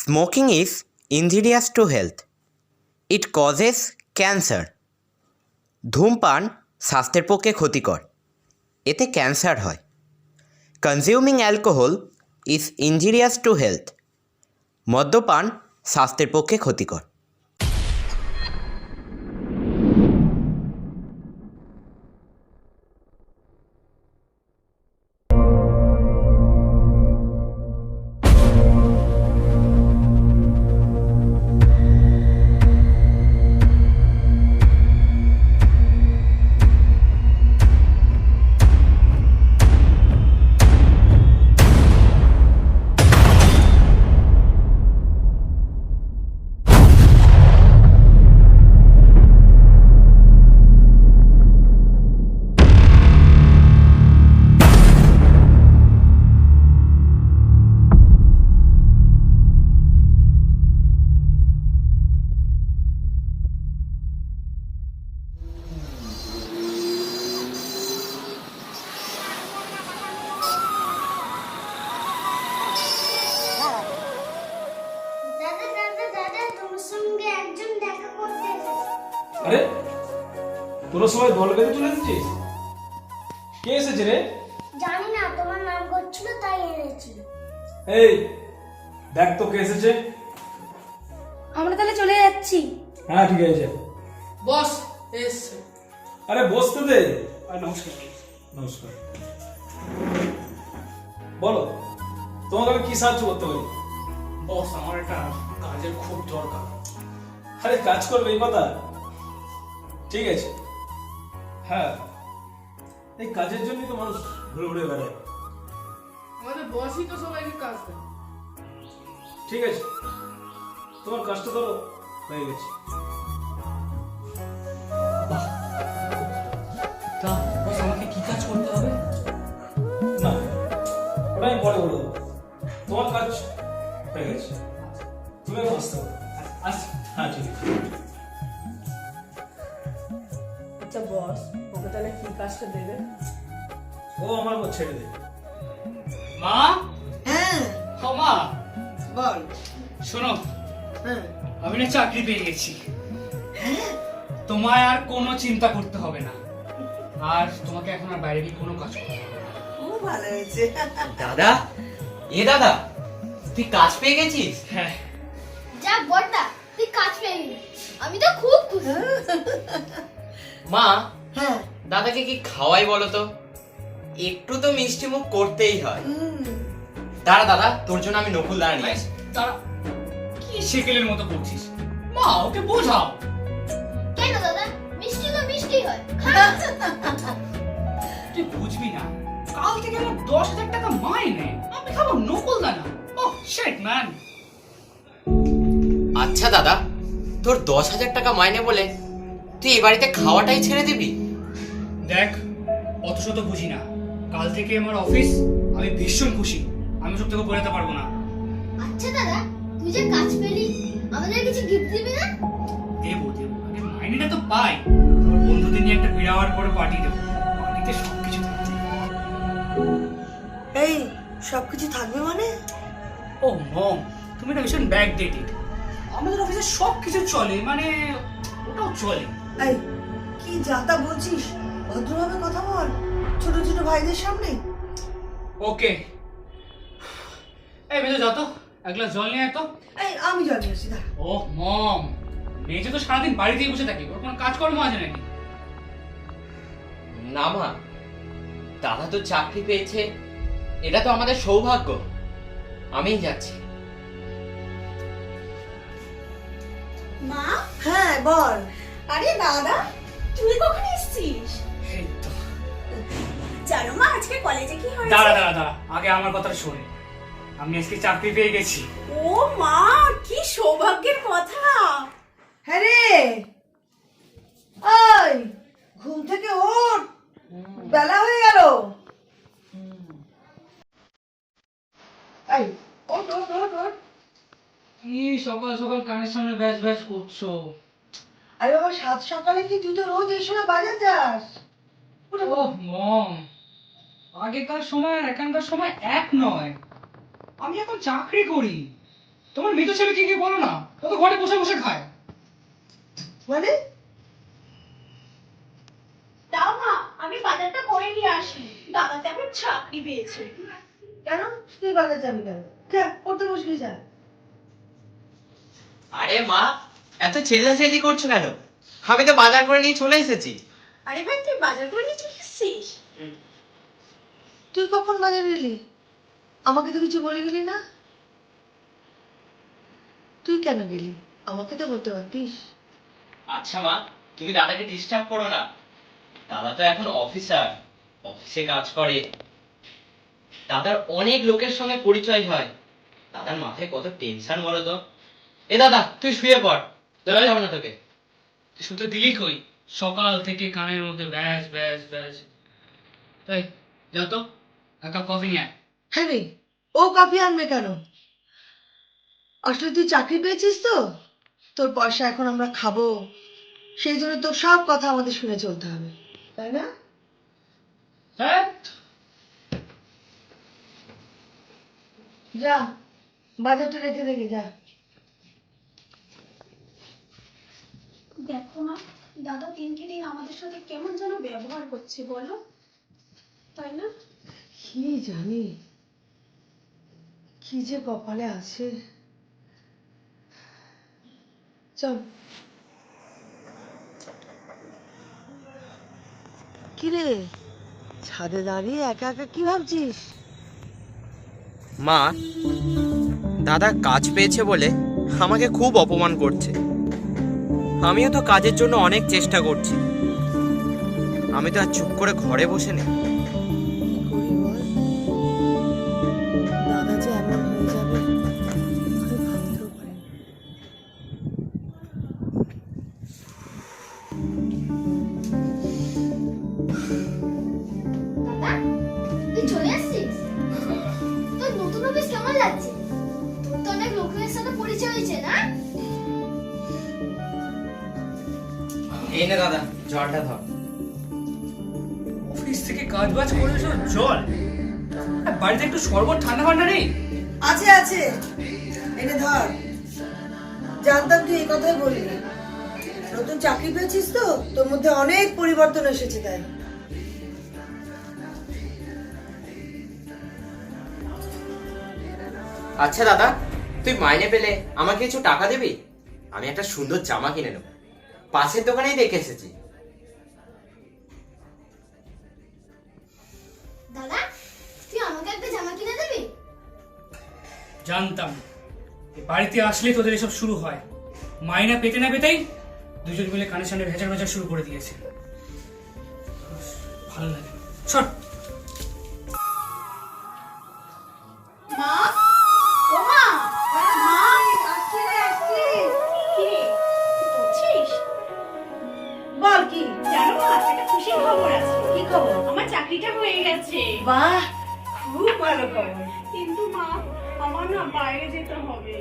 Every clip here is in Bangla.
Smoking is injurious to health. It causes cancer. ধূমপান স্বাস্থ্যের পক্ষে ক্ষতিকর, এতে ক্যান্সার হয়। Consuming alcohol is injurious to health. মদ্যপান স্বাস্থ্যের পক্ষে ক্ষতিকর। দাদা দাদা দাদা তোমার সঙ্গে একজন দেখা করতে এসেছে। আরে তোরা সবাই দল বেঁধে চলে এসেছিস? কে এসেছে রে? জানি না, তোমার নাম করছিল তাই এনেছি। এই দেখ তো কে এসেছে। আমরা তাহলে চলে যাচ্ছি। হ্যাঁ ঠিক আছে। বস এসছে। আরে বসতে দে। নমস্কার। নমস্কার। বলো তোমাকে আমি কি সাহায্য করতে পারি? বস আমার একটা কাজের খুব দরকার। আরে কাজ করবে এই কথা? ঠিক আছে। হ্যাঁ এই কাজের জন্যই তো মানুষ ঘুরে ঘুরে বেড়ায়। আমাদের বসই তো সবাইকে কাজ দেয়। ঠিক আছে তোমার কাজটা ধরো, হয়ে গেছে। তা বস আমাকে কি কাজ করতে হবে? না ওটা আমি পরে বলে দেবো। তোমার কাজ হয়ে গেছে, তুমি এখন আসতে পারো। আসি। হ্যাঁ ঠিক আছে। আচ্ছা বস, ওকে তাহলে কি কাজটা দেবে? ও আমার উপর ছেড়ে দে। মা, হ্যাঁ ও মা, বল। শোনো হ্যাঁ আমি না চাকরি পেয়ে গেছি। তোমায় আর কোনো চিন্তা করতে হবে না, আর তোমাকে এখন আর বাইরে গিয়ে কোনো কাজ করতে হবে না। খুব ভালো হয়েছে। দাদা, দাদা তুই কাজ পেয়ে গেছিস? হ্যাঁ যা বড়দা, তুই কাজ পেয়ে গেলি, আমি তো খুব খুশি। মা, হ্যাঁ দাদাকে কি খাওয়াই বলো তো? একটু তো মিষ্টি মুখ করতেই হয়। দাঁড়া দাদা, তোর জন্য আমি নকুল দাঁড়া নিয়ে আসি। তারা কি সেকেলের মতো করছিস? মা ওকে বোঝাও। কেন দাদা, মিষ্টি তো মিষ্টি হয়। তুই বুঝবি না, কাল থেকে আমার 10,000 টাকা মাইনে, আমি খাবো নকুল দানা। ও শিট ম্যান। আচ্ছা দাদা, তোর 10,000 টাকা মাইনে বলে তুই এই বাড়িতে খাওয়াটাই ছেড়ে দিবি? দেখ অত শত বুঝি না, কাল থেকে আমার অফিস, আমি ভীষণ খুশি। আমি সব থেকে বোঝাতে পারবো না। আচ্ছা দাদা, তুই যে কাজ পেলি, আমাদের কিছু গিফট দিবি না? দেবো দেবো, আগে মাইনেটা তো পাই। তোর বন্ধুদের নিয়ে একটা বিরাট বড় পার্টি দেবো, পার্টিতে সবকিছু থাকছে। এই সবকিছু থাকবে মানে? ও মম, তুমি না ভীষণ ব্যাক ডেটেড। আমাদের অফিসে সবকিছু চলে, মানে ওটাও চলে। এই কি যাতা বলছিস? ভদ্রভাবে কথা বল, ছোট ছোট ভাইদের সামনে। ওকে, এই মেজো যাও তো, এক গ্লাস জল নিয়ে আয় তো। এই আমি জানি আসি, দাঁড়া। ও মম, মেজো তো সারাদিন বাড়িতেই বসে থাকি, ওর কোনো কাজকর্ম আছে নাকি? না মা, দাদা তো চাকরি পেয়েছে, এটা তো আমাদের সৌভাগ্য। আমিই যাচ্ছি। মা, হ্যাঁ বল। আরে দাদা, তুই কখন এসেছিস? এই তো। জানো মা, আজকে কলেজে কি হয়েছে? দাঁড়া দাঁড়া দাঁড়া, আগে আমার কথা শোনে। আমি আজকে চাকরি পেয়ে গেছি। ও মা, কি সৌভাগ্যের কথা! হ্যাঁ রে, ওই ঘুম থেকে ওঠ, বেলা হয়ে গেল। এই ওঠ ওঠ ওঠ ওঠ। কি সকাল সকাল কানের সামনে ব্যাস ব্যাস করছো? আরে বাবা, সাত সকালে কি তুই তো রোজ এই সময় বাজার যাস? উঠে ও মম, আগেকার সময় আর এখনকার সময় এক নয়। আমি এখন চাকরি করি, তোমার মৃত ছেলেকে কি বলো না, ও তো ঘরে বসে বসে খায়। মানে দাও মা, আমি বাজারটা করে নিয়ে আসি। দাদা তেমন চাকরি পেয়েছে। কেন তুই বাজার যাবি কেন? যা পড়তে বসবি, যা। আরে মা, এত চেঁচাচেঁচি করছো কেন? আমি তো বাজার করে নিয়ে চলে এসেছি। আরে ভাই, তুই বাজার করে নিয়ে চলে এসেছিস? তুই কখন বাজারে এলি? আমাকে তো কিছু বলে গেলি না। তুই কেন গেলি? আমাকে তো বলতে পারতিস। আচ্ছা মা, তুমি দাদাকে ডিস্টার্ব করো না। দাদা তো এখন অফিসার, অফিসে কাজ করে। দাদার অনেক লোকের সঙ্গে পরিচয় হয়। দাদার মাথায় কত টেনশন বলো তো। এ দাদা, তুই শুয়ে পড়, দাদা যাবো না তোকে। তুই শুনতে দিলি কই? সকাল থেকে কানের মধ্যে ব্যাস ব্যাস ব্যাস। তাই যাও তো, এক কাপ কফি নিয়ে আয়। হ্যাঁ রে, ও কফি আনবে কেন? আসলে তুই চাকরি পেয়েছিস তো, তোর পয়সা এখন আমরা খাবো, সেই জন্য তোর সব কথা আমাদের শুনে চলতে হবে, তাই না? হ্যাঁ, যা বাজারটা রেখে দেখে যা। দেখো না, দাদা দিনকে দিন আমাদের সাথে কেমন যেন ব্যবহার করছে, বলো, তাই না? কি জানি কি যে কপালে আছে। চল। কিরে, ছাদে দাঁড়িয়ে একা একা কি ভাবছিস? মা, দাদা কাজ পেয়েছে বলে আমাকে খুব অপমান করছে। আমিও তো কাজের জন্য অনেক চেষ্টা করছি। আমি তো আর চুপ করে ঘরে বসে নেই। কি করি বল? দাদা যে এমন হয়ে যাবে আমি ভাবতেও পারিনি। দাদা, তুই চলে আসছিস? তোর নতুন অফিস কেমন লাগছে? তোর তো অনেক লোকের সাথে পরিচয় হয়েছে না? এই নে দাদা, জলটা ধর। অফিস থেকে কাজ বাজ করে এসে জল, আর বাড়িতে একটু শরবত ঠান্ডা ফান্ডা নেই? আছে আছে, এনে ধর। জানতাম তুই এই কথাই বলবি। নতুন চাকরি পেয়েছিস তো, তোর মধ্যে অনেক পরিবর্তন এসেছে তাই। আচ্ছা দাদা, তুই মাইনে পেলে আমাকে কিছু টাকা দিবি? আমি একটা সুন্দর জামা কিনে নেব, পাশের দোকানেই দেখে এসেছি। দাদা, তুই আমাকে একটা জামা কিনে দিবি? জানতাম এই বাড়িতে আসলে তোদের এসব শুরু হয়। মাইনা পেতে না পেতেই দুজন মিলে কানের সামনে ভেজা ভেজা শুরু করে দিয়েছে। ভালো লাগে না। সর। মা, ও মা, মা, আসছি রে, আসছি। কি রে, তুই করছিস? বল কি? জানো মা, একটা খুশির খবর আছে। কি খবর? আমার চাকরিটা হয়ে গেছে। বাহ, খুব ভালো খবর। কিন্তু মা, আমার না বাইরে যেতে হবে।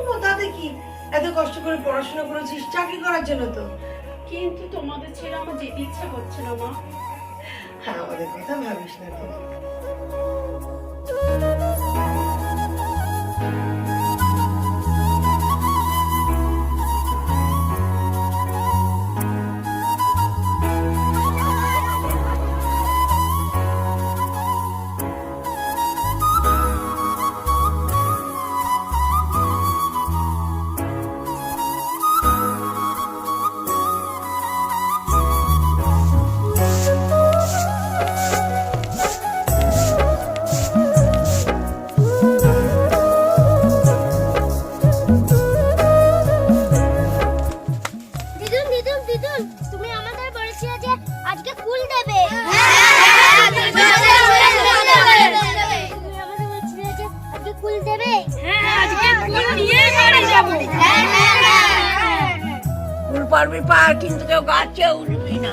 ও তাতে কি, এত কষ্ট করে পড়াশোনা করেছিস চাকরি করার জন্য তো। কিন্তু তোমাদের ছেড়ে আমার যেতে ইচ্ছা করছে না মা। হ্যাঁ, আমাদের কথা ভাবিস না তুই। দিদুন, দিদুন, দিদুন, তুমি আমাদের বলেছিলে যে আজকে ফুল দেবে। তুমি আমাদের বলেছিলে যে আজকে ফুল দেবে। আজকে ফুল নিয়ে বাড়ি যাবো। ফুল পারবি পা, কিন্তু কেউ গাছে উঠবি না।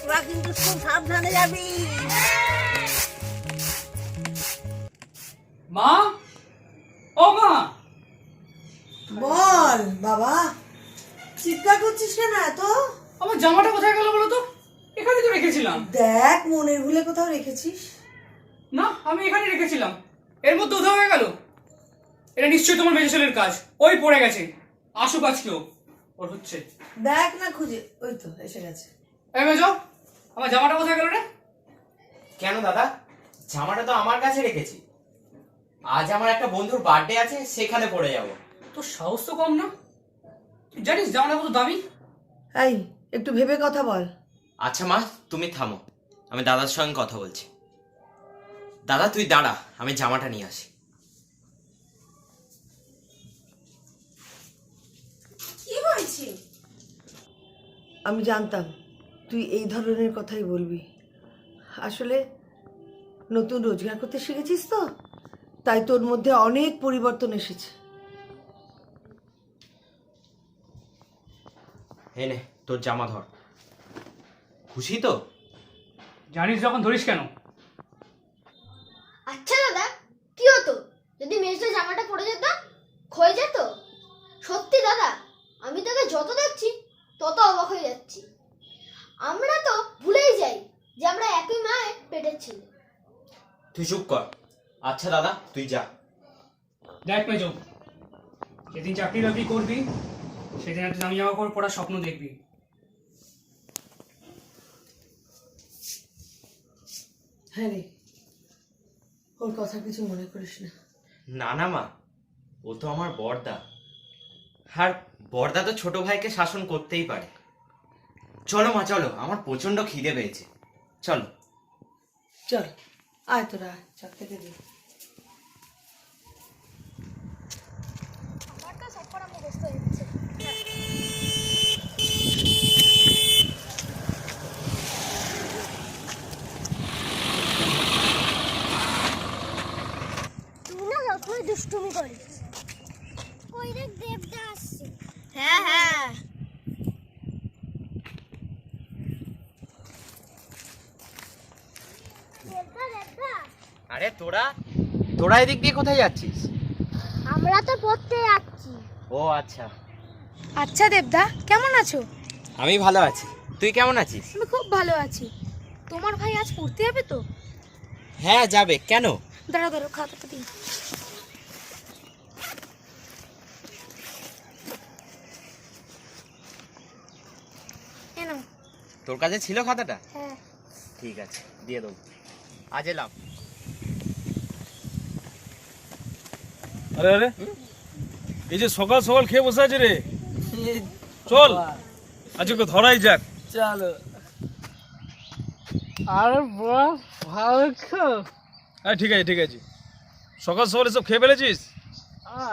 তোরা কিন্তু খুব সাবধানে যাবি। মা, ও মা, বল। বল বাবা, চিৎকার করছিস কেন এত? আমার জামাটা কোথায় গেল বলো তো? এখানে তো রেখেছিলাম। দেখ মনের ভুলে কোথাও রেখেছিস। না, আমি এখানে রেখেছিলাম, এর মধ্যে উধাও হয়ে গেল। এটা নিশ্চয়ই তোমার মেজো ছেলের কাজ, ওই পড়ে গেছে। আসুক আজকেও, ওর হচ্ছে। দেখ না খুঁজে, ওই তো এসে গেছে। এই মেজো, আমার জামাটা কোথায় গেল রে? কেন দাদা, জামাটা তো আমার কাছে রেখেছি। আজ আমার একটা বন্ধুর বার্থডে আছে, সেখানে পড়ে যাব। তোর সাহস তো কম না। তুই জানিস জামাটা কত দামি? এই একটু ভেবে কথা বল। আচ্ছা মা, তুমি থামো, আমি দাদার সঙ্গে কথা বলছি। দাদা তুই দাঁড়া, আমি জামাটা নিয়ে আসি। কি হয়েছে? আমি জানতাম তুই এই ধরনের কথাই বলবি। আসলে নতুন রোজগার করতে শিখেছিস তো, তাই তোর মধ্যে অনেক পরিবর্তন এসেছে। হে নে তোর জামা ধর। খুশি তো? জানিস যখন ধরিস কেন? আচ্ছা দাদা, কি হতো যদি মেজটা জামাটা পরে যেত, ক্ষয়ে যেত? সত্যি দাদা, আমি তোকে যত দেখছি তত অবাক হয়ে যাচ্ছি। আমরা তো ভুলেই যাই যে আমরা একই মায়ের পেটের ছিল। তুই চুপ কর। আচ্ছা দাদা তুই যা। দেখ মেজো, যেদিন চাকরি বাকরি করবি সেদিন একটা দামি জামা কাপড় পরার স্বপ্ন দেখবি। হ্যাঁ রে, ওর কথা কিছু মনে করিস না। না না মা, ও তো আমার বড়দা, আর বড়দা তো ছোট ভাইকে শাসন করতেই পারে। চলো মা চলো, আমার প্রচন্ড খিদে পেয়েছে, চলো। চল আয় তোরা, চল খেতে দে। আমার তো সব পড়া মুখস্থ হচ্ছে। তুই না যতই দুষ্টুমি করিস। ওই দেখ দেবদা আসছে। হ্যাঁ হ্যাঁ। দেবদা দেবদা, আরে তোরা তোরা এদিক দিয়ে কোথায় যাচ্ছিস? আমরা তো পড়তে যাচ্ছি। ও আচ্ছা। আচ্ছা দেবদা, কেমন আছো? আমি ভালো আছি, তুই কেমন আছিস? আমি খুব ভালো আছি। তোমার ভাই আজ পড়তে যাবে তো? হ্যাঁ যাবে, কেন? দাঁড়া দাঁড়ো, খাতাটা দিই। এ নাও। তোর কাছে ছিল খাতাটা? হ্যাঁ। ঠিক আছে, দিয়ে দেবো। আজ এলাম। আরে আরে, এই যে সকাল সকাল খেয়ে বসে আছে রে, চল আজকে ধরাই যাক। চলো। আরে বাহ, ভালো খাও। হ্যাঁ ঠিক আছে ঠিক আছে, সকাল সকাল এসব খেয়ে ফেলেছিস?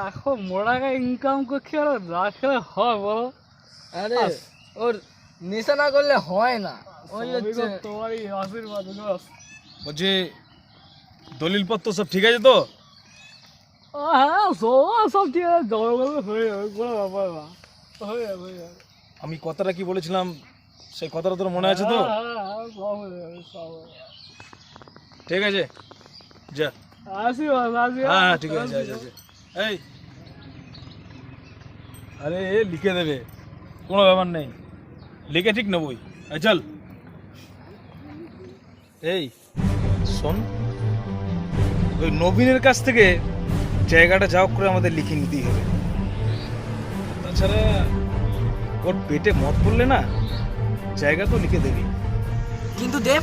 এখন মোড়াকা ইনকাম করছি আর না খেলে হয় বলো? আরে ওর নেশা না করলে হয় না। ওই হচ্ছে তোমারই আশীর্বাদ। বলছি দলিলপত্র সব ঠিক আছে তো? হ্যাঁ সব ঠিক আছে, জলগুলো হয়ে যাবে, কোনো ব্যাপার না, হয়ে যাবে হয়ে যাবে। আমি কথাটা কি বলেছিলাম সেই কথাটা তোর মনে আছে তো? হ্যাঁ, সব হয়ে যাবে, সব হয়ে যাবে। ঠিক আছে যা। আশীর্বাদ আশীর্বাদ। হ্যাঁ ঠিক আছে যা যা যা। এই আরে এ লিখে দেবে, কোনো ব্যাপার নেই, লিখে ঠিক নেবই। এই চল। এই শোন, ওই নবীনের কাছ থেকে জায়গাটা যাও করে আমাদের লিখে নিতেই হবে। তাছাড়া ওর পেটে মদ পড়লে না, জায়গা তো লিখে দেবি। কিন্তু দেব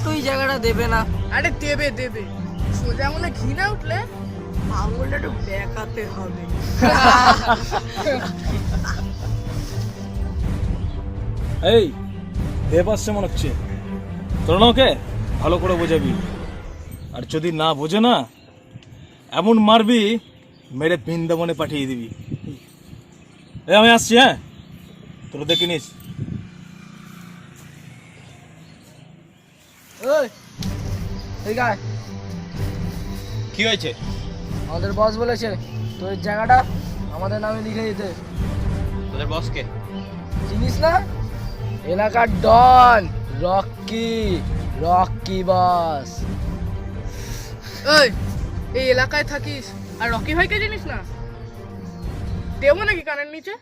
তো এই জায়গাটা দেবে না। আরে দেবে দেবে, সোজা আঙুলে ঘি না উঠলে আঙুলটা একটু বেঁকাতে হবে। এই দেব আসছে মনে হচ্ছে, তোর না ওকে ভালো করে বোঝাবি, আর যদি না বোঝে না এমন মারবি মেরে বৃন্দাবনে পাঠিয়ে দিবি। এই আমি আসছি, হ্যাঁ তোরা দেখে নিস। ওই এই গায়, কি হয়েছে? আমাদের বস বলেছে তোর জায়গাটা আমাদের নামে লিখে দিতে। তোদের বসকে? চিনিস না? এলাকার ডন রকি বস। এই এই এলাকায় থাকিস আর রকি ভাইকে চিনিস না? দেবো নাকি কানের নিচে?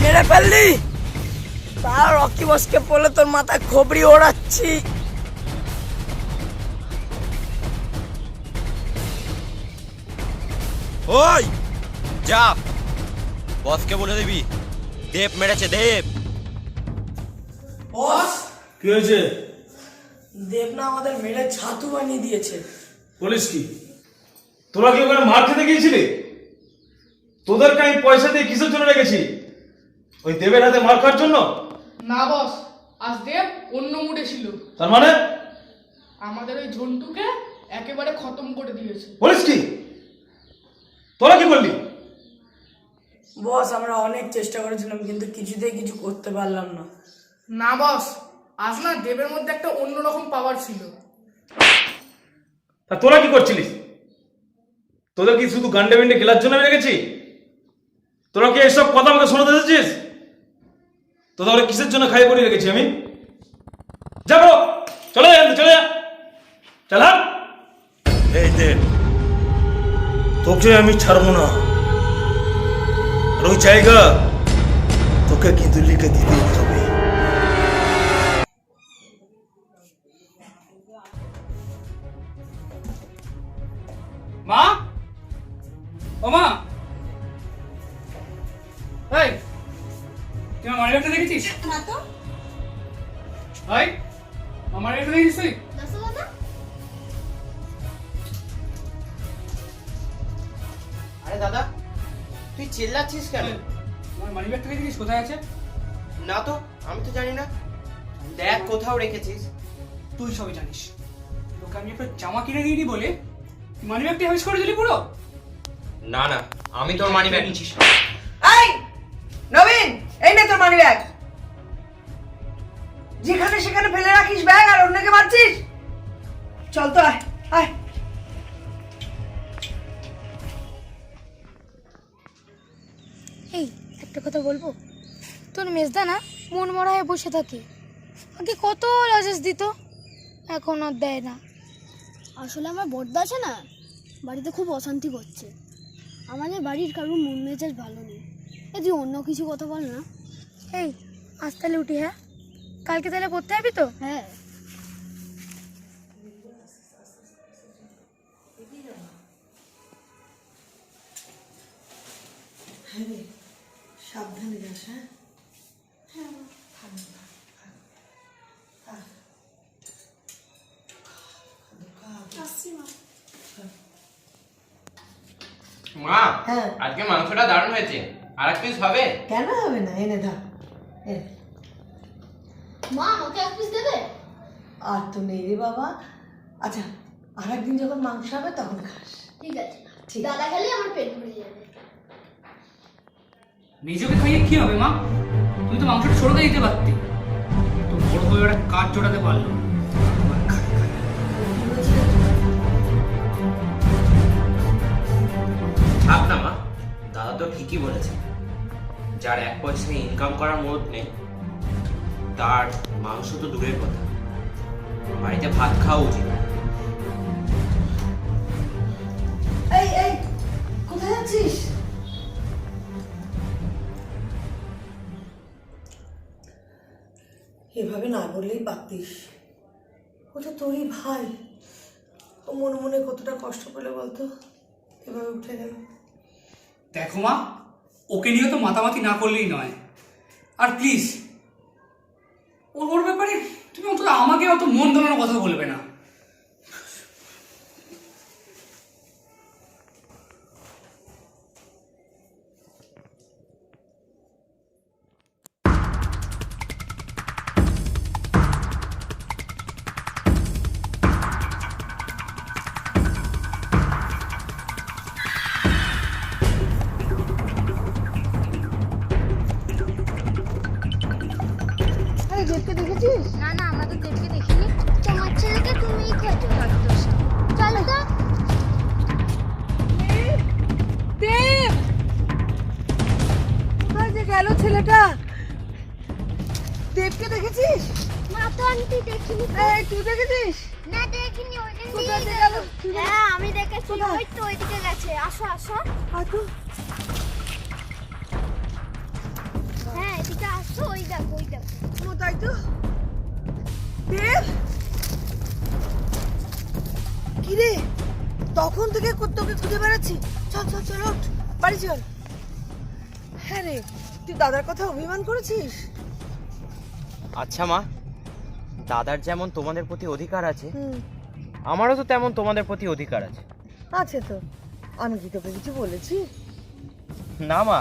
মেরে ফেললি, তার রকি বসকে বলে তোর মাথায় খবরি ওড়াচ্ছি। ওই যা, বসকে বলে দিবি দেব মেরেছে, দেব। বস, কি হয়েছে? দেব না আমাদের মেরে ছাতু বানিয়ে দিয়েছে। বলিস কি? তোরা কি ওখানে মার খেতে গিয়েছিলি? তোদেরকে আমি পয়সা দিয়ে কিসের জন্য রেখেছি? ওই দেবের হাতে মার খাওয়ার জন্য? না বস, আজ দেব অন্য মুডে ছিল। তার মানে? আমাদের ওই ঝন্টুকে একেবারে খতম করে দিয়েছে। বলিস কি? তোরা কি বললি? বস, আমরা অনেক চেষ্টা করেছিলাম কিন্তু কিছুতেই কিছু করতে পারলাম না। না বস, আজ না দেবের মধ্যে একটা অন্যরকম পাওয়ার ছিল। তা তোরা কি করছিলিস? তোদের কি শুধু গান্ডে বেন্ডে গেলার জন্য আমি রেখেছি? তোরা কি এসব কথা আমাকে শোনাতে দিচ্ছিস? তো তাহলে কিসের জন্য খাইয়ে পড়িয়ে রেখেছি আমি? যাবো, চলে যা, চলে যা, চল। এই দেব, তোকে আমি ছাড়বো না। আর ওই জায়গা তোকে কিন্তু লিখে দিতেই হবে। মা, ও মা, এই তুই আমার মানিব্যাগটা দেখেছিস? না তো। ভাই, আমার মানিব্যাগটা দেখেছিস তুই? নাসো দাদা, আরে দাদা, তুই চিল্লাচ্ছিস কেন? আমার মানিব্যাগটা দেখেছিস কোথায় আছে? না তো, আমি তো জানি না। দেখ কোথাও রেখেছিস। তুই সবই জানিস। তোকে আমি একটা জামা কিনে দিইনি বলে মানিব্যাগটা হেস করে দিলি পুরো। না না, আমি তোর মানি ব্যাগ নিচ্ছিস। এই নবীন, এই নে তোর মানি ব্যাগ। যেখানে সেখানে ফেলে রাখিস ব্যাগ আর অন্যকে মারছিস। চল তো, আয় আয়। এই একটা কথা বলবো, তোর মেজদা না মন মরা হয়ে বসে থাকে। আগে কত লাজেস দিত, এখন আর দেয় না। আসলে আমার বড়দা আছে না, বাড়িতে খুব অশান্তি করছে। আমাদের বাড়ির কারোর মন মেজাজ ভালো নেই। তুই অন্য কিছু কথা বল না। এই আজ তাহলে উঠি, হ্যাঁ? কালকে তাহলে পড়তে যাবি তো? হ্যাঁ, সাবধানে যাস। হ্যাঁ, মা, হ্যাঁ। আজকে মাংসটা দারুণ হয়েছে। আর এক পিস হবে? কেন হবে না? এনে ধর। মা আমাকে এক পিস দেবে? আর তো নেই রে বাবা। আচ্ছা, আর একদিন যখন মাংস হবে তখন খাস। ঠিক আছে, ঠিক। দাদা খেলে আমার পেট ভরে যাবে। নিজেকে খাইয়ে কি হবে মা? তুই তো মাংসটা সরতে দিতে পারতি। তো বড় হয়ে একটা কাজ জোটাতে পারলো। থাক না মা, ঠিকই বলেছে, যার 1 পয়সা ইনকাম করার মুরত নেই তার মাংস তো দূরের কথা, বাড়িতে ভাত খাওয়া উচিত। এই এই কোথায় যাচ্ছিস? এভাবে না বললেই পারতিস, ও তো তোরই ভাই। ও মনে মনে কতটা কষ্ট পেলে বলতো, এভাবে উঠে গেল। দেখো মা, ওকে নিয়ে তো মাতামাতি না করলেই নয়। আর প্লিজ ওর ব্যাপারে তুমি অন্তত আমাকে অত মন ধরানোর কথা বলবে না। আরে দেবকে দেখেছিস? না না, আমরা তো দেবকে দেখিনি। তোমার ছেলেকে তুমিই খোঁজো। চলো তো। দেব কোথায় যে গেল ছেলেটা? দেবকে দেখেছিস? মা তো আন্টি দেখিনি। এই তুই দেখেছিস? না দেখিনি, ওইদিকে কোথায় যে গেল? হ্যাঁ আমি দেখেছি, কোথায়? ওই তো ওইদিকে গেছে। আসো আসো। আতো হ্যাঁ এদিকে আসো, ওই দেখো ওই দেখো। ও তাই তো। দেব কি রে, তখন থেকে তোকে খুঁজে বেড়াচ্ছি। চল চল চল ওঠ, বাড়ি চল। হ্যাঁ রে, তুই দাদার কথা অভিমান করেছিস? আচ্ছা মা, দাদার যেমন তোমাদের প্রতি অধিকার আছে, হুম, আমারও তো তেমন তোমাদের প্রতি অধিকার আছে। আছে তো। আমি কি তোকে কিছু বলেছি? না মা,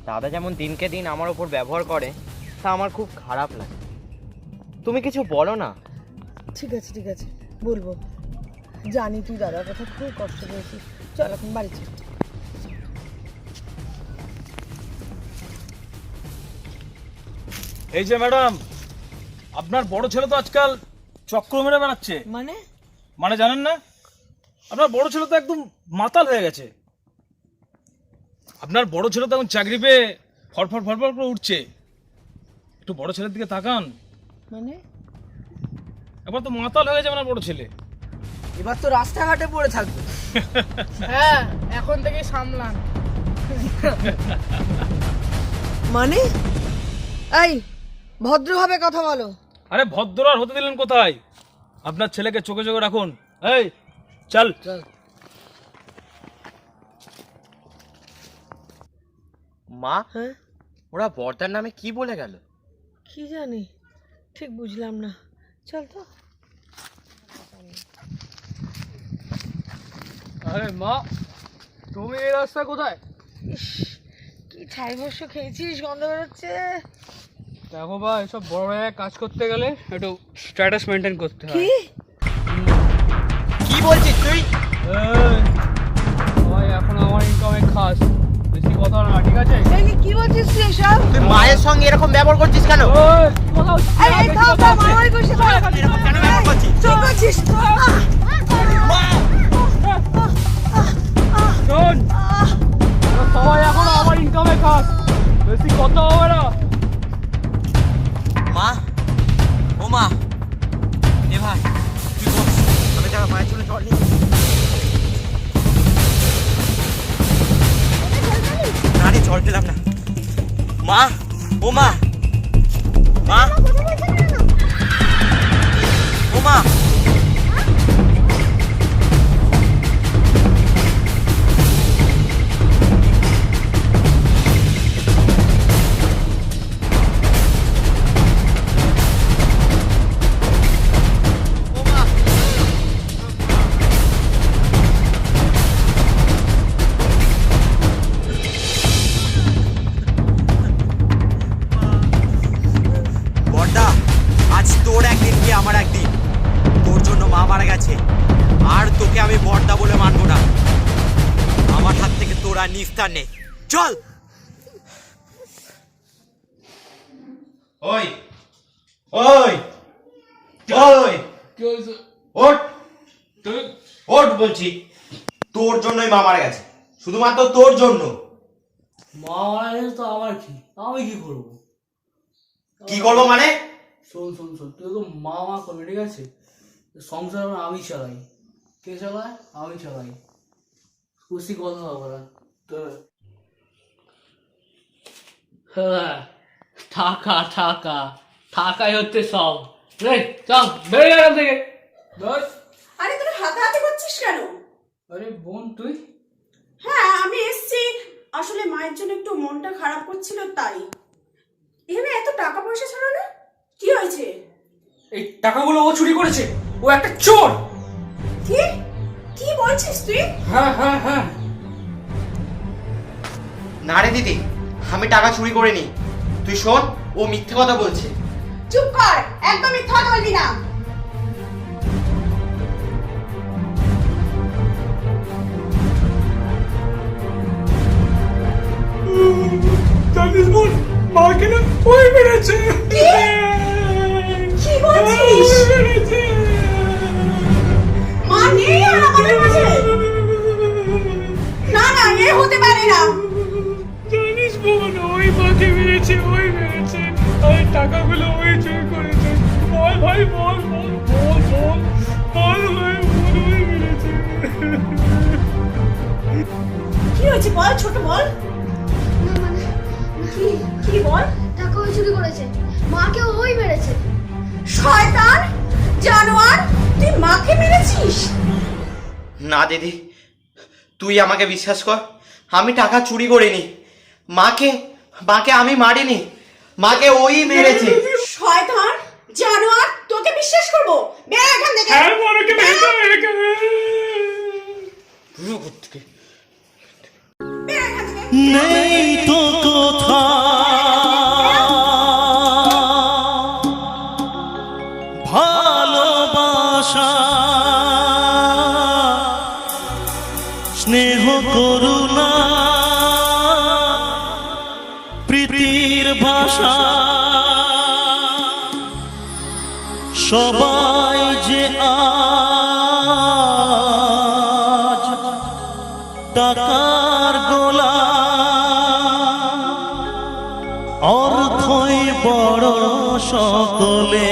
দাদা যেমন দিনকে দিন আমার উপর ব্যবহার করে তা আমার খুব খারাপ লাগে। তুমি কিছু বলো না। ঠিক আছে ঠিক আছে, বলবো। জানি তুই দাদার কথা খুব কষ্ট পেয়েছিস। চল এখন বাড়ি চল। এই যে ম্যাডাম, আপনার বড় ছেলে তো আজকাল চক্র মেরে বেড়াচ্ছে। মানে জানেন না, আপনার বড় ছেলে তো একদম মাতাল হয়ে গেছে। আপনার বড় ছেলে তো এখন চাকরি পেয়ে ফরফর ফরফর করে উঠছে। একটু বড় ছেলের দিকে তাকান। মানে এবার তো মাতাল হয়ে গেছে আপনার বড় ছেলে। এবার তো রাস্তাঘাটে পড়ে থাকবে। হ্যাঁ এখন থেকে সামলান। মানে এই ভদ্রভাবে কথা বলো। আরে ভদ্র আর হতে দিলেন কোথায়? আপনার ছেলেকে চোখে চোখে রাখুন। এই চল চল। মা, হ্যাঁ ওরা বর্দার নামে কি বলে গেল? কি জানি, ঠিক বুঝলাম না। চল তো। আরে মা, তুমি এই রাস্তা কোথায়? ইস, কি ছাই ভস্য খেয়েছিস, গন্ধ বেরোচ্ছে। দেখো ভাই, এসব বড় জায়গায় কাজ করতে গেলে একটু স্ট্যাটাস মেনটেন করতে হয়। কি কি বলছিস তুই? ভাই এখন আমার ইনকামে খাস, বেশি কথা না, ঠিক আছে? এই কি বলছিস তুই এসব? তুই মায়ের সঙ্গে এরকম ব্যবহার করছিস কেন? এই এই থাম থাম, মারামারি করিস না। এরকম কেন ব্যবহার করছিস? কি করছিস? শোন, তোরা সবাই এখন আমার ইনকামে খাস, বেশি কথা হবে না। মা, ও মা, এ ভাই কি করছিস? আমি তার মায়ের চলে জল নিয়ে না রে, জল পেলাম না। মা, ও মা, মা, ও মা, বড়দা, আজ তোর একদিন কি আমার একদিন। তোর জন্য মা মারা গেছে, আর তোকে আমি বড়দা বলে মানবো না। আমার হাত থেকে তোর আর নিস্তার নেই। চল। ওই ওই ওই, কি হয়েছে? ওঠ, ওঠ বলছি। তোর জন্যই মা মারা গেছে, শুধুমাত্র তোর জন্য। মা মারা গেছে তো আমার কি, আমি কি করবো? কি করবো মানে? শোন শোন শোন, তুই তো মা মা করবি, ঠিক আছে? সংসার আমি চালাই। কে চালায়? আমি চালাই। খুশি কথা হবে না হ্যাঁ, টাকা টাকা টাকাই হচ্ছে সব। রে চল বেরিয়ে এখান থেকে। বস। আরে তোরা হাতাহাতি করছিস কেন? আরে বোন তুই? হ্যাঁ আমি এসছি, আসলে মায়ের জন্য একটু মনটা খারাপ করছিল তাই। এখানে এত টাকা পয়সা ছাড়া না, কি হয়েছে? এই টাকাগুলো ও চুরি করেছে, ও একটা চোর। কি কি বলছিস তুই? হ্যাঁ হ্যাঁ হ্যাঁ। না রে দিদি, আমি টাকা চুরি করিনি। তুই শোন, ও মিথ্যে কথা বলছে। চুপ কর, একদম মিথ্যা কথা বলবি না। জানিস বোন, মাকে না ওই মেরেছে। কি বলছিস? মেরেছে। মা নেই আর আমাদের মাঝে? না না, এ হতে পারে না। জানিস বোন, ওই মাকে মেরেছে, ওই মেরেছে। আর টাকাগুলো ওই চুরি করেছে। বল ভাই বল বল বল বল বল ভাই বল, ওই মেরেছে। কি হয়েছে বল, ছোট বল। না মানে কি কি বল? টাকা ওই চুরি করেছে, মাকে ওই মেরেছে। শয়তান জানোয়ার, তুই মাকে মেরেছিস? না দিদি, তুই আমাকে বিশ্বাস কর, আমি টাকা চুরি করিনি। মাকে মাকে আমি মারিনি, মাকে ওই মেরেছে। শয়তান জানোয়ার, তোকে বিশ্বাস করব? বের এখান থেকে। হ্যাঁ মাকে মেরেছে। বের এখান থেকে। নেই তো কোথা ভালোবাসা, স্নেহ করুণা, প্রীতির ভাষা, সবাই যে আজ টাকার গোলা, অর্থই বড় সকলে,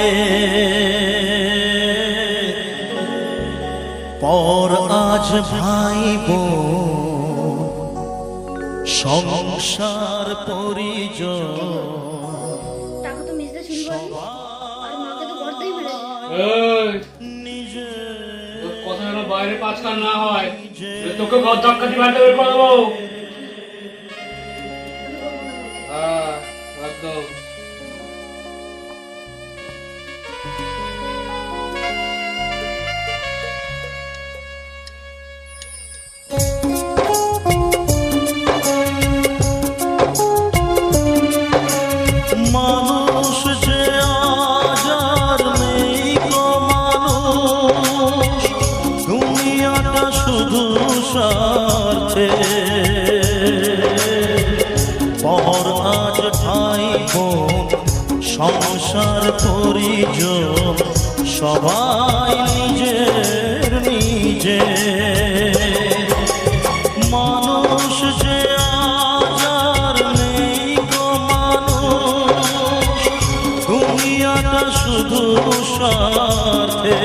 পর আজ ভাই বোন সংসার পরিজন। টাকা তো মেজদা চুরি করেনি, আর মাকে তো বড়দাই মেরেছে। এই নিজে তোর কথা যেন বাইরে পাঁচকান না হয়, তোকে ঘর ধাক্কা দিয়ে বাড়িতে বের করে দেবো। হ্যাঁ একদম। মানুষ যে আজ আর নেই গো মানুষ, দুনিয়াটা শুধু স্বার্থে, পর আজ ভাই বোন সংসার পরিজন, সবাই নিজের নিজে। মানুষ যে আজ আর নেই গো মানুষ, দুনিয়াটা শুধু স্বার্থে,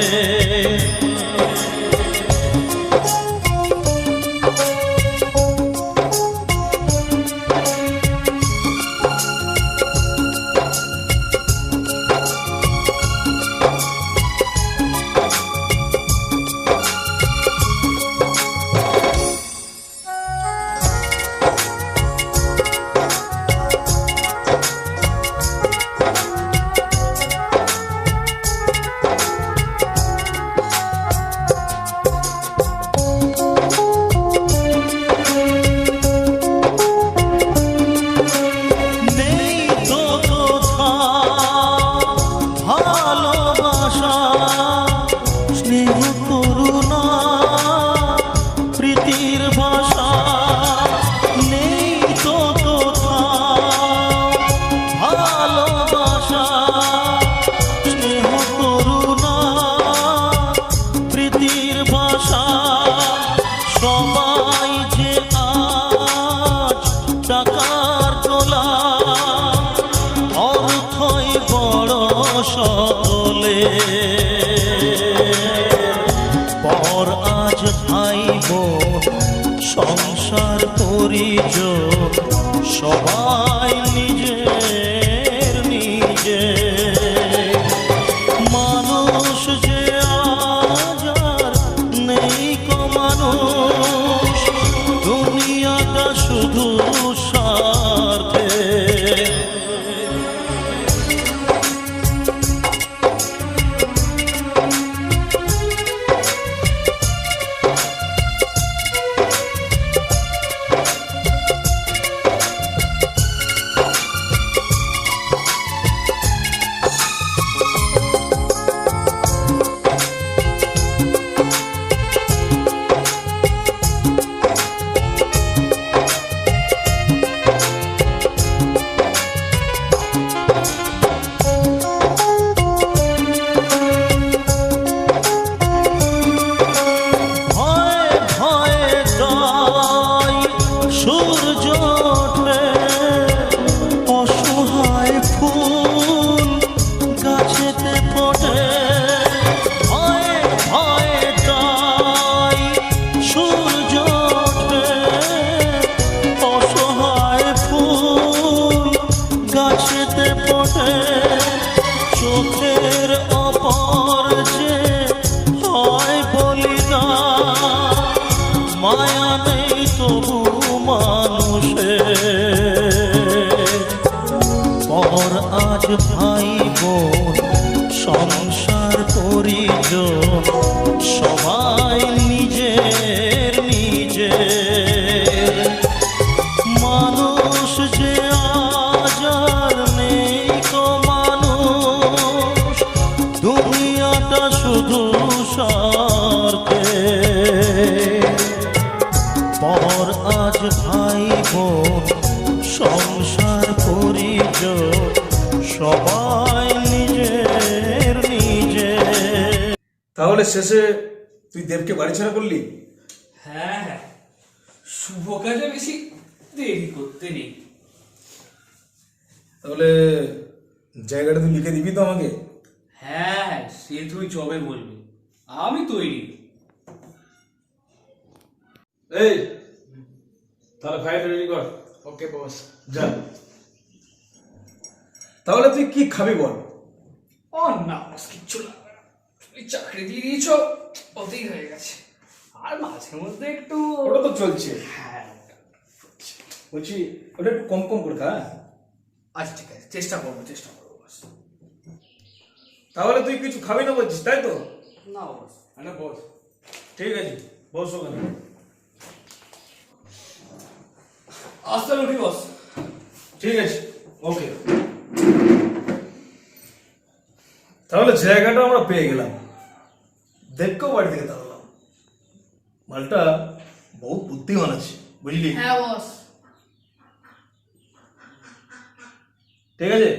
পরিজন সবাই নিজের নিজে মানুষ যে আজ আর নেই কো মানুষ দুনিয়াটা শুধু স্বার্থে ভয়ে ভয়ে তাই সূর্য ওঠে অসহায় ফুল গাছেতে ফোটে ভয়ে ভয়ে তাই সূর্য ওঠে অসহায় ফুল গাছেতে ফোটে চোখের অপর যে হয় বলিনা মায়া নেই তবু মানুষের পর আজ ভাই বোন সংসার পরিজন সবাই নিজের নিজের মানুষ যে আজ আর নেই কো মানুষ দুনিয়াটা শুধু স্বার্থে পর আজ ভাই বোন সংসার পরিজন সবাই নিজের নিজের তাহলে শেষে তুই দেবকে বাড়ি ছাড়া করলি? হ্যাঁ হ্যাঁ, শুভ কাজে বেশি দেরি করতে নেই। তাহলে জায়গাটা তুই লিখে দিবি তো আমাকে? হ্যাঁ, সে তুই যবে বলবি, আমি তৈরি। এই তাহলে ফাইল রেডি কর। ওকে বস। যা। তাহলে তুই কি খাবি বল? ও না বস, কিচ্ছু লাগবে না, তুমি চাকরি দিয়ে দিয়েছ, ওতেই হয়ে গেছে। আর মাঝে মধ্যে একটু ওটা তো চলছে। হ্যাঁ, বলছি ওটা একটু কম কম করে খা। আচ্ছা ঠিক আছে, চেষ্টা করবো বস। তাহলে তুই কিছু খাবি না বলছিস, তাই তো? না বস, মানে বস। ঠিক আছে, বস ওখানে। আসতে উঠি বস। ঠিক আছে, ওকে। তাহলে জায়গাটা আমরা পেয়ে গেলাম, দেবকেও বাড়ি থেকে তাড়ালাম। মালটা বহুত বুদ্ধিমান আছে, বুঝলি? হ্যাঁ বস। ঠিক আছে,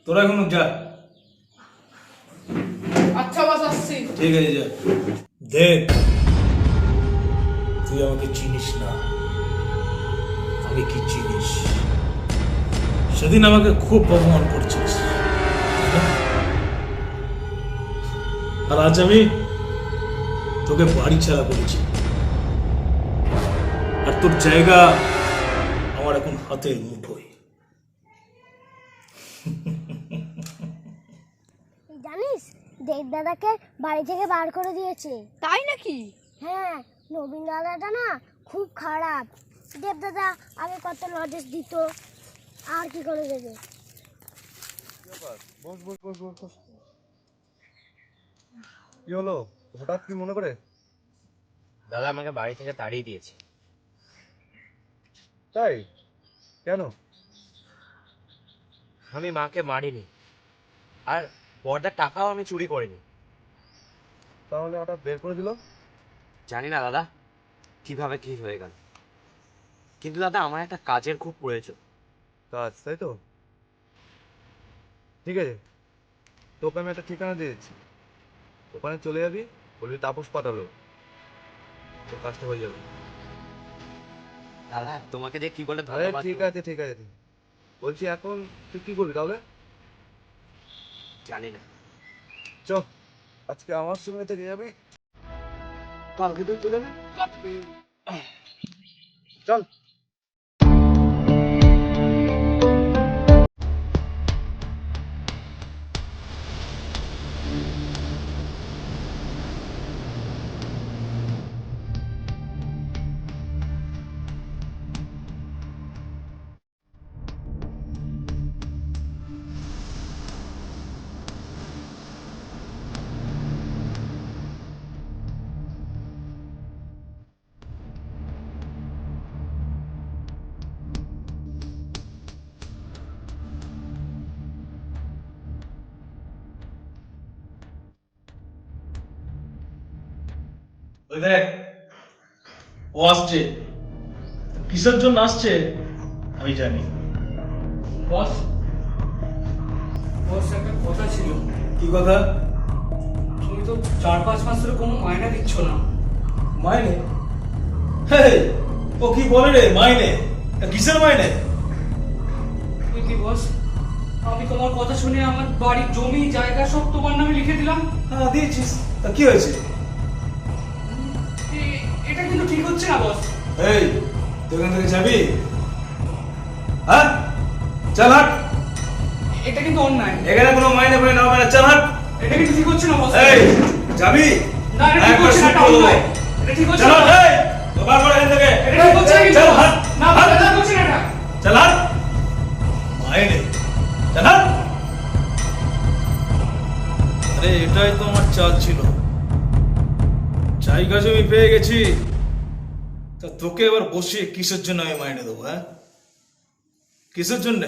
তোরা এখন যা। আচ্ছা বস, আসছি। ঠিক আছে, যা। দেখ, তুই আমাকে চিনিস না, আমি কি চিনিস? সেদিন আমাকে খুব অপমান করছিস, তাই না? আর আজ আমি তোকে বাড়ি ছাড়া করেছি, আর তোর জায়গা আমার এখন হাতের মুঠোয়। জানিস দেব দাদাকে বাড়ি থেকে বার করে দিয়েছে। তাই নাকি? হ্যাঁ, নবীন দাদাটা না খুব খারাপ। দেব দাদা আগে কত লজেস দিত, আর কি করে দেবে? কি হলো, হঠাৎ কি মনে করে? দাদা আমাকে বাড়ি থেকে তাড়িয়ে দিয়েছে। তাই? কেন? আমি মাকে মারিনি, আর বড়দার টাকাও আমি চুরি করিনি। তাহলে হঠাৎ বের করে দিল? জানি না দাদা কিভাবে কি হয়ে গেল, কিন্তু দাদা আমার একটা কাজের খুব প্রয়োজন। কাজ, তাই তো? ঠিক আছে, তোকে আমি একটা ঠিকানা দিয়ে দিচ্ছি, ওখানে চলে যাবি, বলবি তাপস পাঠালো, তোর কাজটা হয়ে যাবে। দাদা তোমাকে যে কি বলে আরে ধন্যবাদ ঠিক দেবো। আছে ঠিক আছে, বলছি এখন তুই কি করবি তাহলে? জানি না। চ, আজকে আমার সঙ্গে থেকে যাবি, কালকে তুই চলে না? চল। ওই দেখ, ও আসছে। কিসের জন্য আসছে আমি জানি। বস বস একটা কথা ছিল। কি কথা? তুমি তো 4-5 মাস ধরে কোনো মায়না দিচ্ছ না। মাইনে? হেই, ও কি বলে রে মাইনে? কিসের মাইনে? তুই কি বস, আমি তোমার কথা শুনে আমার বাড়ি জমি জায়গা সব তোমার নামে লিখে দিলাম। হ্যাঁ দিয়েছিস, তা কি হয়েছে? এটা কিন্তু ঠিক হচ্ছে না বস। এই, তুই এখান থেকে যাবি? হ্যাঁ, চল হাট। এটা কিন্তু অন্যায়। এখানে কোনো মাইনে পাই না হবে না, চল হাট। এটা কিন্তু ঠিক হচ্ছে না বস। এই, যাবি? না, এটা ঠিক হচ্ছে না, এটা অন্যায়। এটা ঠিক হচ্ছে চল না। হাট, এই, তো বার কর এখান থেকে। এটা ঠিক হচ্ছে না কিন্তু। চল হাট। না, বস, এটা ঠিক হচ্ছে না এটা। চল হাট। মাইনে, চল হাট। আরে এটাই তো আমার চাল ছিল। জায়গা জমি পেয়ে গেছি, তা তোকে এবার বসিয়ে কিসের জন্য আমি মাইনে দেবো? হ্যাঁ, কিসের জন্য?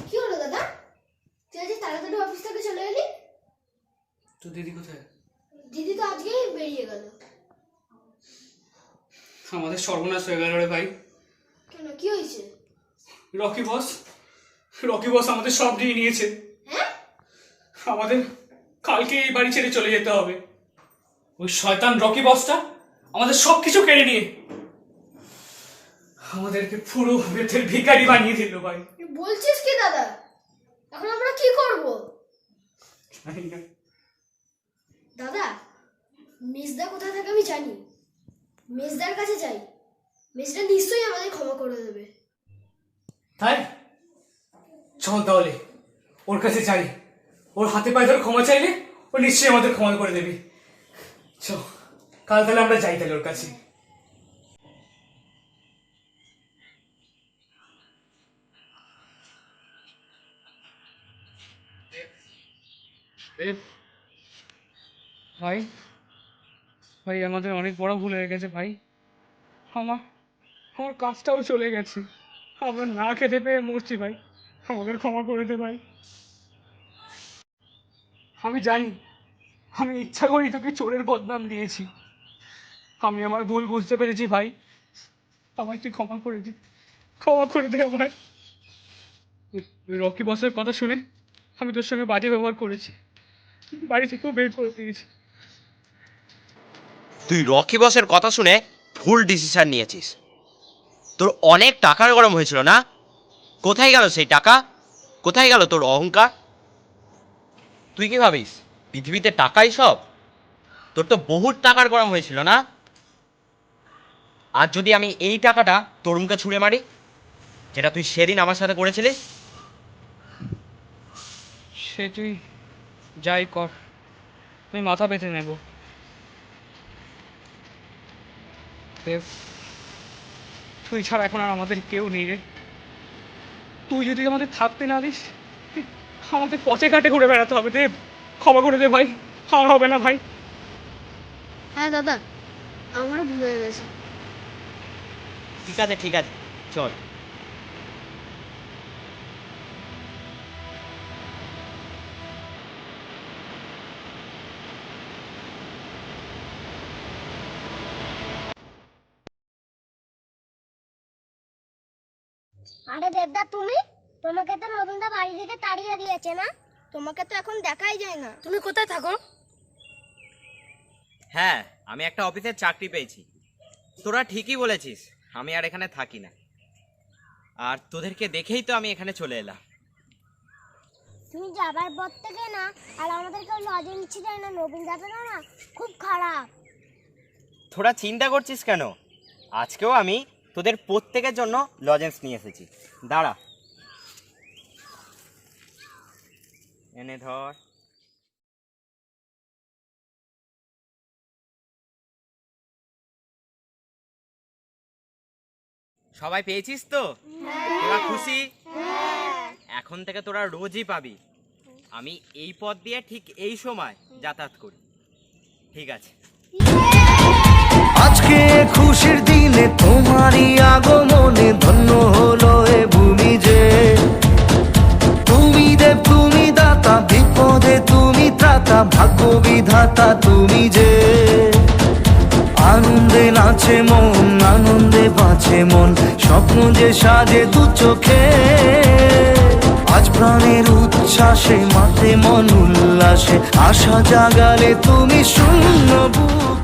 কি হলো দাদা, তুই আজ তাড়াতাড়ি অফিস থেকে চলে এলি? তো দিদি কোথায়? দিদি তো আজকেই বেরিয়ে গেল। আমাদের সর্বনাশ হয়ে গেল রে ভাই। কেন, কি হয়েছে? রকি বস আমাদের সব নিয়ে নিয়েছে। হ্যাঁ? আমাদের কালকে এই বাড়ি ছেড়ে চলে যেতে হবে। ওই শয়তান রকি বসটা আমাদের সব কিছু কেড়ে নিয়ে আমাদেরকে পুরো বেতের ভিখারি বানিয়ে দিল ভাই। বলছিস কি দাদা? এখন আমরা কি করব? দাদা, মেজদা কোথায় থাকে আমি জানি। মেজদার কাছে যাই, মেজদা নিশ্চয়ই আমাদের ক্ষমা করে দেবে। তাই চল তাহলে ওর কাছে যাই, ওর হাতে পায়ে ধরে ক্ষমা চাইলে ও নিশ্চয়ই আমাদের ক্ষমা করে দেবে। চল কাল তাহলে আমরা যাই তাহলে ওর কাছে। ভাই ভাই আমাদের অনেক বড় ভুল হয়ে গেছে ভাই। আমার কাজটাও চলে গেছে, আমরা না খেতে পেয়ে মরছি ভাই, আমাদের ক্ষমা করে দে ভাই। আমি জানি আমি ইচ্ছা করি তোকে চোরের বদনাম দিয়েছি, আমি আমার ভুল বুঝতে পেরেছি ভাই, আমায় তুই ক্ষমা করে দে আমায়। রকি বসের কথা শুনে আমি তোর সঙ্গে বাজে ব্যবহার করেছি, বাড়ি থেকেও বের করে দিয়েছি। তুই রকি বসের কথা শুনে ভুল ডিসিশন নিয়েছিস। তোর অনেক টাকার গরম হয়েছিল না? কোথায় গেল সেই টাকা? কোথায় গেল তোর অহংকার? তুই কি ভাবিস পৃথিবীতে টাকাই সব? তোর তো বহুত টাকার গরম হয়েছিল না? আর যদি আমি এই টাকাটা তোর মুখে ছুঁড়ে মারি, যেটা তুই সেদিন আমার সাথে করেছিলিস? সে তুই যাই কর, আমি মাথা পেতে নেব। দেব, তুই ছাড়া এখন আর আমাদের কেউ নেই রে। তুই যদি আমাদের থাকতে না দিস, আমাদের পচে ঘাটে ঘুরে বেড়াতে হবে। দেব, ক্ষমা করে দে ভাই, আর হবে না ভাই। হ্যাঁ দাদা, আমারও ভুল হয়ে গেছে। ঠিক আছে ঠিক আছে, চল। আরে দেবদা, তুমি? তোমাকে তো নবীনদা বাড়ি থেকে তাড়িয়ে দিয়েছে না? তোমাকে তো এখন দেখাই যায় না। তুমি কোথায় থাকো? হ্যাঁ, আমি একটা অফিসের চাকরি পেয়েছি। তোরা ঠিকই বলেছিস, আমি আর এখানে থাকি না। আর তোদেরকে দেখেই তো আমি এখানে চলে এলাম। তুমি যাবার পর থেকে না আর আমাদেরকে লজে নিচ্ছে যায় না, নবীনদা পেলো না, খুব খারাপ। তোরা চিন্তা করছিস কেন? আজকেও আমি তোদের প্রত্যেকের জন্য লজেন্স নিয়ে এসেছি। দাঁড়া, এনে ধর। সবাই পেয়েছিস তো? তোরা খুশি? এখন থেকে তোরা রোজই পাবি। আমি এই পথ দিয়ে ঠিক এই সময় যাতায়াত করি। ঠিক আছে? আজকে খুশির দিনে তোমারই আগমনে ধন্য হলো এ ভূমি যে। তুমি দেব তুমি দাতা, বিপদে তুমি ত্রাতা, ভাগ্য বিধাতা তুমি যে। আনন্দে নাচে মন, আনন্দে বাঁচে মন, স্বপ্ন যে সাজে দু চোখে। আজ প্রাণের উচ্ছ্বাসে মাতে মন উল্লাসে, আশা জাগালে তুমি শূন্য বুক।